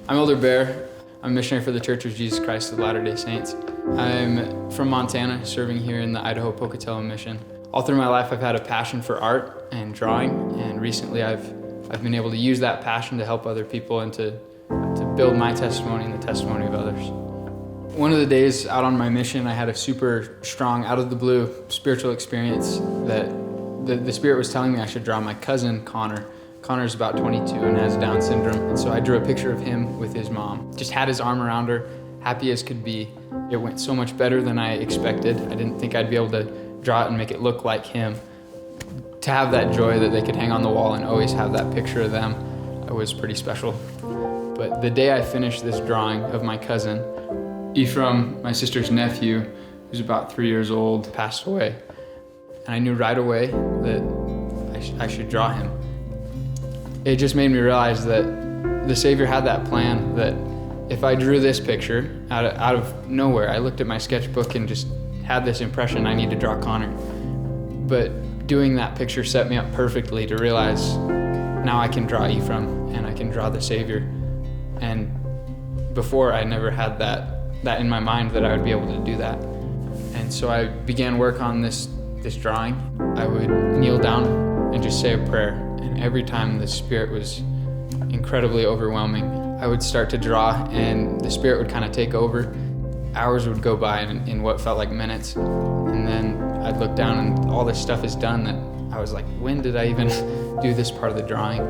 I'm Elder Bear. I'm a missionary for the Church of Jesus Christ of Latter-day Saints. I'm from Montana, serving here in the Idaho Pocatello mission. All through my life, I've had a passion for art and drawing, and recently I've been able to use that passion to help other people and to build my testimony and the testimony of others. One of the days out on my mission, I had a super strong, out-of-the-blue spiritual experience that the Spirit was telling me I should draw my cousin, Connor. Connor's about 22 and has Down syndrome, and so I drew a picture of him with his mom. Just had his arm around her, happy as could be. It went so much better than I expected. I didn't think I'd be able to draw it and make it look like him. To have that joy that they could hang on the wall and always have that picture of them, it was pretty special. But the day I finished this drawing of my cousin, Ephraim, my sister's nephew, who's about 3 years old, passed away. And I knew right away that I should draw him. It just made me realize that the Savior had that plan, that if I drew this picture out of nowhere, I looked at my sketchbook and just had this impression I need to draw Connor. But doing that picture set me up perfectly to realize now I can draw Ephraim and I can draw the Savior. And before, I never had that in my mind that I would be able to do that. And so I began work on this drawing. I would kneel down and just say a prayer. And every time the Spirit was incredibly overwhelming, I would start to draw and the Spirit would kind of take over. Hours would go by in what felt like minutes. And then I'd look down and all this stuff is done that I was like, when did I even do this part of the drawing?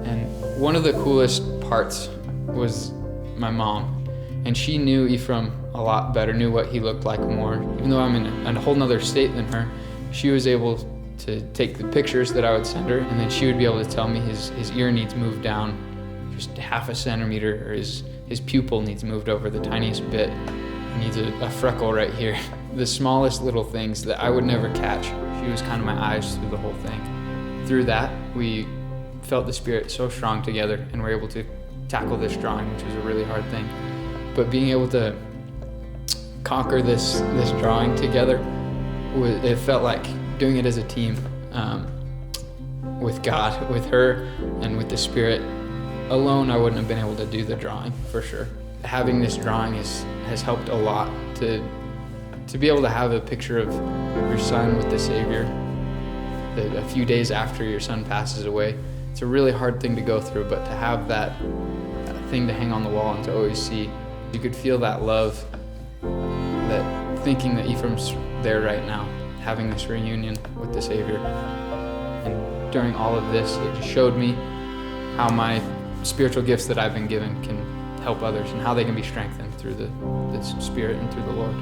And one of the coolest parts was my mom. And she knew Ephraim a lot better, knew what he looked like more. Even though I'm in a whole nother state than her, she was able to take the pictures that I would send her, and then she would be able to tell me his ear needs moved down just half a centimeter, or his pupil needs moved over the tiniest bit. He needs a freckle right here. The smallest little things that I would never catch. She was kind of my eyes through the whole thing. Through that, we felt the Spirit so strong together and were able to tackle this drawing, which was a really hard thing. But being able to conquer this drawing together, it felt like doing it as a team, with God, with her, and with the Spirit. Alone, I wouldn't have been able to do the drawing, for sure. Having this drawing has helped a lot to be able to have a picture of your son with the Savior a few days after your son passes away. It's a really hard thing to go through, but to have that thing to hang on the wall and to always see, you could feel that love, that thinking that Ephraim's there right now, having this reunion with the Savior. And during all of this, it just showed me how my spiritual gifts that I've been given can help others and how they can be strengthened through the Spirit and through the Lord.